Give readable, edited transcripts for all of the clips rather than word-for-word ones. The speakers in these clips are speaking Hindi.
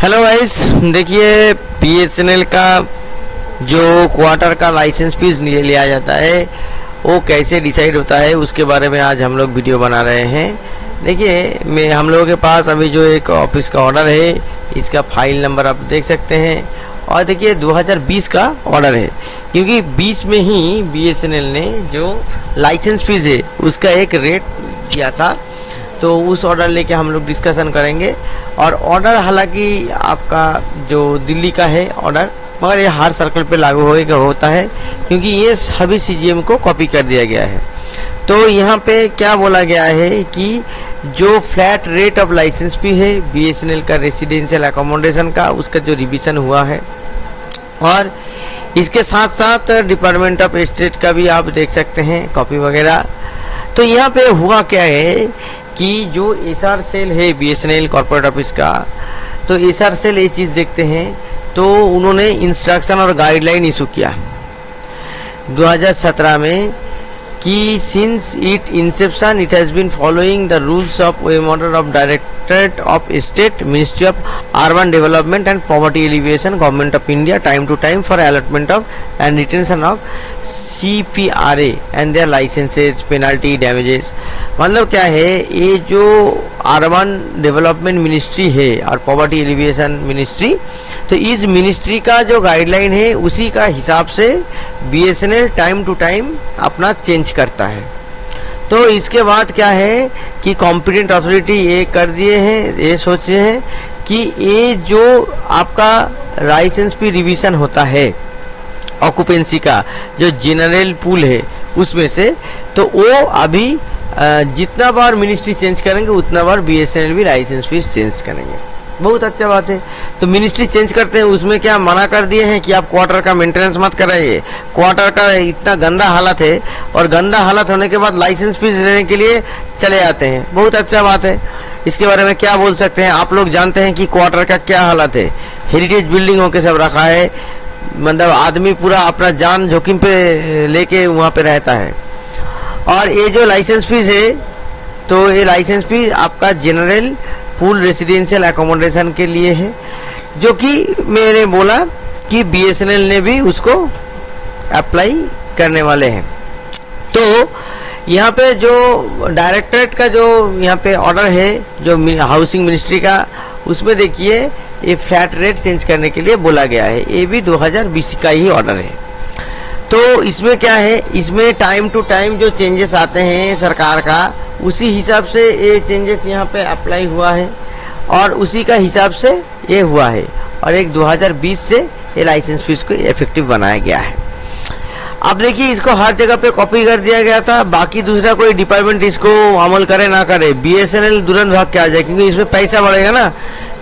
हेलो गाइस, देखिए बीएसएनएल का जो क्वार्टर का लाइसेंस फीस लिया जाता है वो कैसे डिसाइड होता है उसके बारे में आज हम लोग वीडियो बना रहे हैं। देखिए हम लोगों के पास अभी जो एक ऑफिस का ऑर्डर है, इसका फाइल नंबर आप देख सकते हैं और देखिए 2020 का ऑर्डर है, क्योंकि बीच में ही बीएसएनएल ने जो लाइसेंस फीस है उसका एक रेट दिया था, तो उस ऑर्डर लेके हम लोग डिस्कशन करेंगे। और ऑर्डर हालांकि आपका जो दिल्ली का है ऑर्डर, मगर ये हर सर्कल पे लागू होता है क्योंकि ये सभी सीजीएम को कॉपी कर दिया गया है। तो यहाँ पे क्या बोला गया है कि जो फ्लैट रेट ऑफ लाइसेंस फी है बीएसएनएल का रेसिडेंशियल अकोमोडेशन का, उसका जो रिविजन हुआ है और इसके साथ साथ डिपार्टमेंट ऑफ स्टेट का भी आप देख सकते हैं कॉपी वगैरह। तो यहाँ पे हुआ क्या है कि जो एसआर सेल है बीएसएनएल कॉर्पोरेट ऑफिस का, तो एसआर सेल ये चीज़ देखते हैं, तो उन्होंने इंस्ट्रक्शन और गाइडलाइन इशू किया 2017 में कि since it inception it has been following the rules of whim order of Directorate of State, Ministry of Urban Development and Poverty Alleviation, Government of India, time to time for allotment of and retention of CPRA and their licences, penalty, damages. मतलब क्या है, ये जो अर्बन डेवलपमेंट मिनिस्ट्री है और पॉवर्टी एलिविएशन मिनिस्ट्री, तो इस मिनिस्ट्री का जो गाइडलाइन है उसी का हिसाब से बीएसएनएल टाइम टू टाइम अपना चेंज करता है। तो इसके बाद क्या है कि कॉम्पिटेंट अथॉरिटी ये कर दिए हैं, ये सोचे हैं कि ये जो आपका लाइसेंस फी रिवीजन होता है ऑक्यूपेंसी का जो जनरल पूल है उसमें से, तो वो अभी जितना बार मिनिस्ट्री चेंज करेंगे उतना बार बीएसएनएल भी लाइसेंस फीस चेंज करेंगे। बहुत अच्छा बात है। तो मिनिस्ट्री चेंज करते हैं, उसमें क्या मना कर दिए हैं कि आप क्वार्टर का मेंटेनेंस मत कराइए, क्वार्टर का इतना गंदा हालत है और गंदा हालत होने के बाद लाइसेंस फीस लेने के लिए चले जाते हैं। बहुत अच्छा बात है। इसके बारे में क्या बोल सकते हैं, आप लोग जानते हैं कि क्वार्टर का क्या हालत है। हेरिटेज बिल्डिंग होके सब रखा है, मतलब आदमी पूरा अपना जान जोखिम पे लेके वहाँ पे रहता है। और ये जो लाइसेंस फीस है, तो ये लाइसेंस फीस आपका जनरल पूल रेसिडेंशियल अकोमोडेशन के लिए है, जो कि मैंने बोला कि बीएसएनएल ने भी उसको अप्लाई करने वाले हैं। तो यहाँ पे जो डायरेक्टरेट का जो यहाँ पे ऑर्डर है जो हाउसिंग मिनिस्ट्री का, उसमें देखिए ये फ्लैट रेट चेंज करने के लिए बोला गया है। ये भी 2020 का ही ऑर्डर है। तो इसमें क्या है, इसमें टाइम टू टाइम जो चेंजेस आते हैं सरकार का, उसी हिसाब से ये चेंजेस यहाँ पे अप्लाई हुआ है और उसी का हिसाब से ये हुआ है। और एक 2020 से ये लाइसेंस फीस को इफेक्टिव बनाया गया है। अब देखिए इसको हर जगह पे कॉपी कर दिया गया था, बाकी दूसरा कोई डिपार्टमेंट इसको अमल करे ना करे, बीएसएनएल तुरंत भाग के आ जाए, क्योंकि इसमें पैसा बढ़ेगा ना,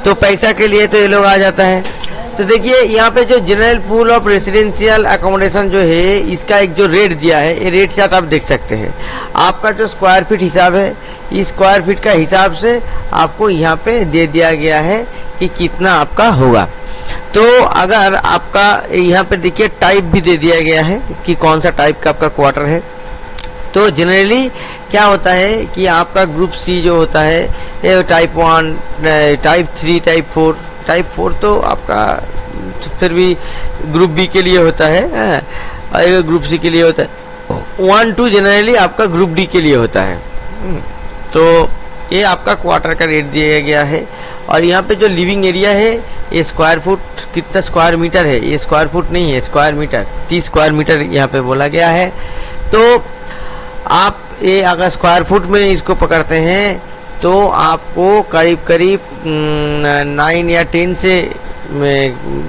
तो पैसा के लिए तो ये लोग आ जाता है। तो देखिए यहाँ पे जो general pool of residential accommodation जो है, इसका एक जो रेट दिया है, ये रेट चार्ट आप देख सकते हैं। आपका जो स्क्वायर फीट हिसाब है, इस स्क्वायर फीट का हिसाब से आपको यहाँ पे दे दिया गया है कि कितना आपका होगा। तो अगर आपका यहाँ पे देखिए टाइप भी दे दिया गया है कि कौन सा टाइप का आपका क्वार्टर है। तो जनरली क्या होता है कि आपका ग्रुप सी जो होता है, ये टाइप 1, टाइप 3, टाइप 4, टाइप 4 तो आपका फिर भी ग्रुप बी के लिए होता है और ग्रुप सी के लिए होता है। 1, 2 जनरली आपका ग्रुप डी के लिए होता है। तो ये आपका क्वार्टर का रेट दिया गया है। और यहाँ पे जो लिविंग एरिया है, ये स्क्वायर फुट कितना स्क्वायर मीटर है, ये स्क्वायर फुट नहीं है, स्क्वायर मीटर, 30 स्क्वायर मीटर यहाँ पे बोला गया है। तो आप ये अगर स्क्वायर फुट में इसको पकड़ते हैं तो आपको करीब करीब 9 या 10 से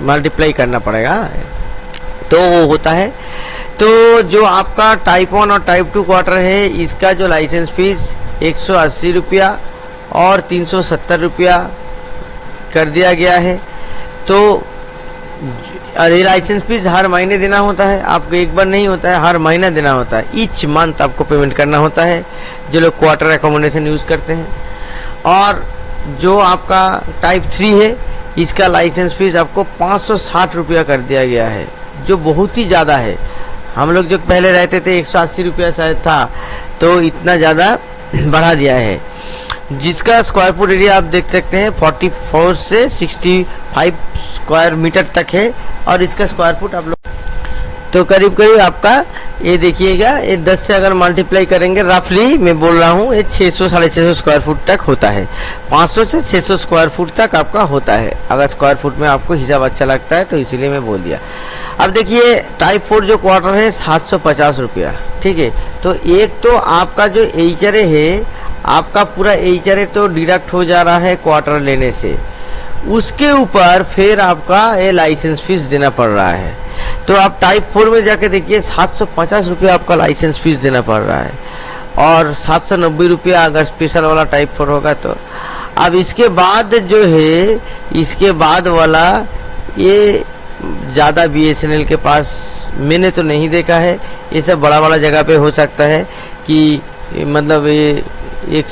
मल्टीप्लाई करना पड़ेगा, तो वो होता है। तो जो आपका टाइप 1 और टाइप 2 क्वार्टर है, इसका जो लाइसेंस फीस 180 रुपया और 370 रुपया कर दिया गया है। तो ये लाइसेंस फीस हर महीने देना होता है, आपको एक बार नहीं होता है, हर महीना देना होता है। ईच मंथ आपको पेमेंट करना होता है जो लोग क्वार्टर अकोमोडेशन यूज़ करते हैं। और जो आपका टाइप 3 है, इसका लाइसेंस फीस आपको 560 रुपया कर दिया गया है, जो बहुत ही ज़्यादा है। हम लोग जो पहले रहते थे 180 रुपया शायद था, तो इतना ज़्यादा बढ़ा दिया है। जिसका स्क्वायर फुट एरिया आप देख सकते हैं 44 से 65 स्क्वायर मीटर तक है, और इसका स्क्वायर फुट आप लोग तो करीब करीब आपका ये देखिएगा, ये 10 से अगर मल्टीप्लाई करेंगे रफली मैं बोल रहा हूँ, ये 600 650 स्क्वायर फुट तक होता है। 500 से 600 स्क्वायर फुट तक आपका होता है। अगर स्क्वायर फुट में आपको हिसाब अच्छा लगता है तो इसीलिए मैं बोल दिया। अब देखिए टाइप 4 जो क्वार्टर है 750 रुपया, ठीक है। तो एक तो आपका जो एचआरए है, आपका पूरा एचआरए तो डिडक्ट हो जा रहा है क्वार्टर लेने से, उसके ऊपर फिर आपका ये लाइसेंस फीस देना पड़ रहा है। तो आप टाइप 4 में जाके देखिए 750 रुपया आपका लाइसेंस फीस देना पड़ रहा है, और 790 रुपया अगर स्पेशल वाला टाइप 4 होगा तो। अब इसके बाद जो है, इसके बाद वाला ये ज़्यादा BSNL के पास मैंने तो नहीं देखा है, ये सब बड़ा बड़ा जगह पे हो सकता है कि मतलब ये एक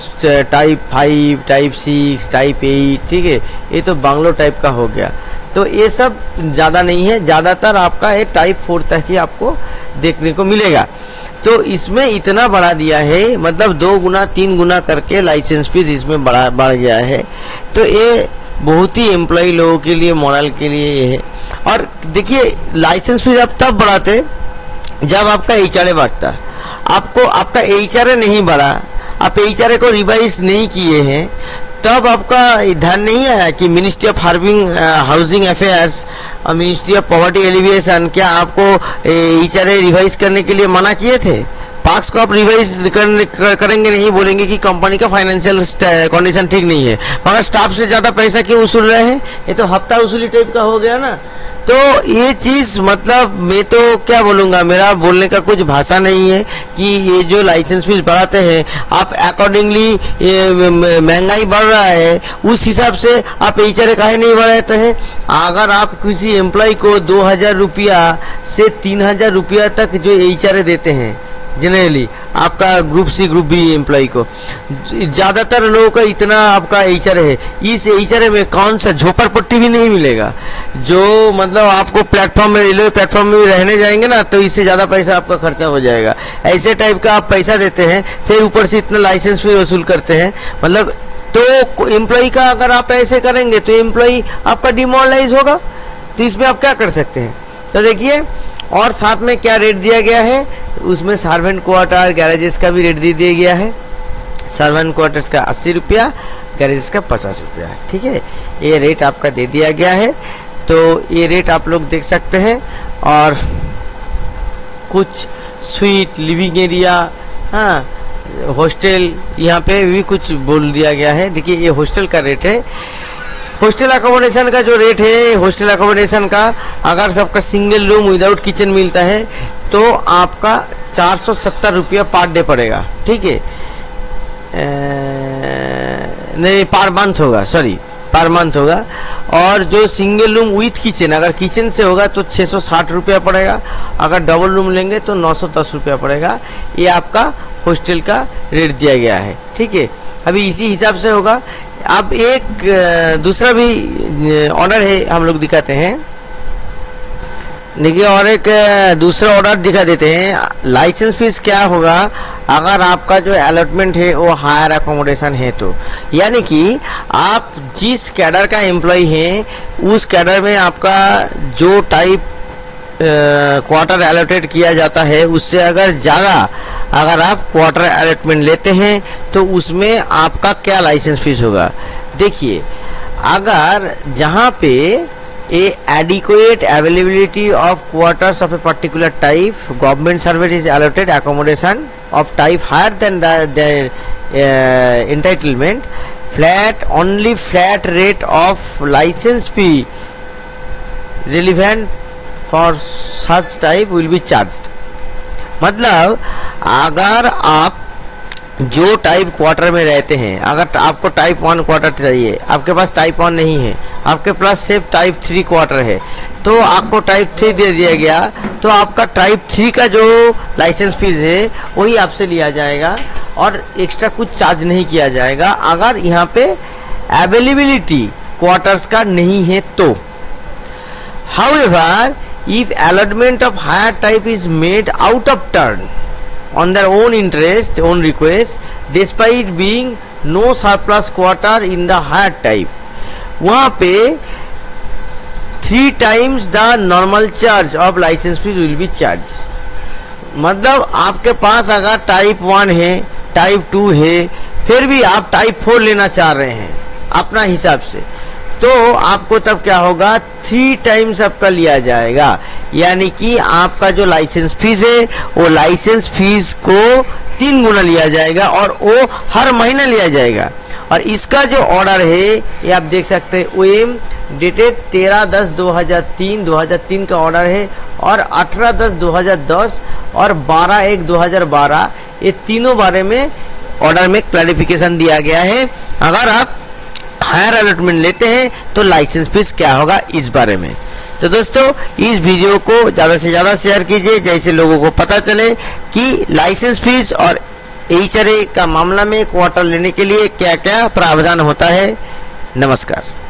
टाइप 5, टाइप 6, टाइप 8, ठीक है, ये तो बांग्लो टाइप का हो गया। तो ये सब ज़्यादा नहीं है, ज़्यादातर आपका ये टाइप 4 तक ही आपको देखने को मिलेगा। तो इसमें इतना बढ़ा दिया है, मतलब 2 गुना 3 गुना करके लाइसेंस फीस इसमें बढ़ गया है। तो ये बहुत ही एम्प्लॉय लोगों के लिए, मॉडल के लिए ये है। और देखिए लाइसेंस फीस आप तब बढ़ाते जब आपका एचआरए बढ़ता। आपको आपका एचआरए नहीं बढ़ा, आप एचआरए को रिवाइज नहीं किए हैं, तब आपका ध्यान नहीं आया कि मिनिस्ट्री ऑफ हाउसिंग अफेयर्स और मिनिस्ट्री ऑफ पॉवर्टी एलिविएशन क्या आपको एचआरए रिवाइज करने के लिए मना किए थे? पार्क्स को आप रिवाइज करेंगे नहीं, बोलेंगे कि कंपनी का फाइनेंशियल कंडीशन ठीक नहीं है, मगर स्टाफ से ज़्यादा पैसा क्यों वसूल रहे हैं? ये तो हफ्ता वसूली टाइप का हो गया ना। तो ये चीज़ मतलब मैं तो क्या बोलूँगा, मेरा बोलने का कुछ भाषा नहीं है कि ये जो लाइसेंस फीस बढ़ाते हैं आप अकॉर्डिंगली महंगाई बढ़ रहा है, उस हिसाब से आप एचआरए काहे नहीं बढ़ाते हैं? अगर आप किसी एम्प्लॉय को 2000 रुपया से 3000 रुपया तक जो एचआरए देते हैं जनरली आपका group C group B employee को, ज़्यादातर लोगों का इतना आपका एचआरए है, इस एचआरए में कौन सा झोपड़पट्टी भी नहीं मिलेगा। जो मतलब आपको प्लेटफॉर्म में, रेलवे प्लेटफॉर्म में रहने जाएंगे ना, तो इससे ज़्यादा पैसा आपका खर्चा हो जाएगा। ऐसे टाइप का आप पैसा देते हैं, फिर ऊपर से इतना लाइसेंस फी वसूल करते हैं, मतलब तो एम्प्लॉय का अगर आप ऐसे करेंगे तो एम्प्लॉय आपका डिमोरलाइज होगा। तो इसमें आप क्या कर सकते हैं? तो देखिए, और साथ में क्या रेट दिया गया है, उसमें सर्वेंट क्वार्टर गैरेजेस का भी रेट दे दिया गया है। सर्वेंट क्वार्टर्स का 80 रुपया, गैरेजेस का 50 रुपया, ठीक है, ये रेट आपका दे दिया गया है। तो ये रेट आप लोग देख सकते हैं। और कुछ स्वीट, लिविंग एरिया, हाँ, हॉस्टल, यहाँ पे भी कुछ बोल दिया गया है। देखिए ये हॉस्टल का रेट है। हॉस्टल अकोमोडेशन का जो रेट है, हॉस्टल अकोमोडेशन का अगर सबका सिंगल रूम विदाउट किचन मिलता है तो आपका 470 रुपया पर डे पड़ेगा, ठीक है, नहीं पर मंथ होगा, सॉरी पर मंथ होगा। और जो सिंगल रूम विथ किचन, अगर किचन से होगा तो 660 रुपया पड़ेगा, अगर डबल रूम लेंगे तो 910 रुपया पड़ेगा। ये आपका हॉस्टल का रेट दिया गया है, ठीक है। अभी इसी हिसाब से होगा। अब एक दूसरा भी ऑर्डर है, हम लोग दिखाते हैं। देखिए, और एक दूसरा ऑर्डर दिखा देते हैं। लाइसेंस फीस क्या होगा अगर आपका जो अलॉटमेंट है वो हायर अकोमोडेशन है तो, यानी कि आप जिस कैडर का एम्प्लॉय हैं उस कैडर में आपका जो टाइप क्वार्टर अलॉटेड किया जाता है उससे अगर ज़्यादा अगर आप क्वार्टर अलॉटमेंट लेते हैं तो उसमें आपका क्या लाइसेंस फीस होगा। देखिए, अगर जहाँ पे a adequate availability of quarters of a particular type, government service is allotted accommodation of type higher than the entitlement, only flat rate of license fee relevant for such type will be charged। मतलब अगर आप जो टाइप क्वार्टर में रहते हैं, अगर आपको टाइप 1 क्वार्टर चाहिए, आपके पास टाइप 1 नहीं है, आपके पास सिर्फ टाइप 3 क्वार्टर है, तो आपको टाइप 3 दे दिया गया, तो आपका टाइप 3 का जो लाइसेंस फीस है वही आपसे लिया जाएगा और एक्स्ट्रा कुछ चार्ज नहीं किया जाएगा अगर यहाँ पे अवेलेबिलिटी क्वार्टर्स का नहीं है तो। However, if allotment of higher type is made out of turn on their own interest, own request, despite being no surplus quarter in the higher type, वहाँ पे 3 times the normal charge of licence fee will be charge. मतलब आपके पास अगर टाइप 1 है, टाइप 2 है, फिर भी आप टाइप 4 लेना चाह रहे हैं अपना हिसाब से, तो आपको तब क्या होगा, 3 times आपका लिया जाएगा। यानी कि आपका जो लाइसेंस फीस है वो लाइसेंस फीस को 3 गुना लिया जाएगा और वो हर महीना लिया जाएगा। और इसका जो ऑर्डर है ये आप देख सकते हैं, ओएम डेटेड 13/10/2003 का ऑर्डर है, और 18/10/2010 और 12/1/2012, ये तीनों बारे में ऑर्डर में क्लैरिफिकेशन दिया गया है। अगर आप हायर अलॉटमेंट लेते हैं तो लाइसेंस फीस क्या होगा इस बारे में। तो दोस्तों इस वीडियो को ज़्यादा से ज़्यादा शेयर कीजिए, जैसे लोगों को पता चले कि लाइसेंस फीस और HRA का मामला में क्वार्टर लेने के लिए क्या क्या प्रावधान होता है। नमस्कार।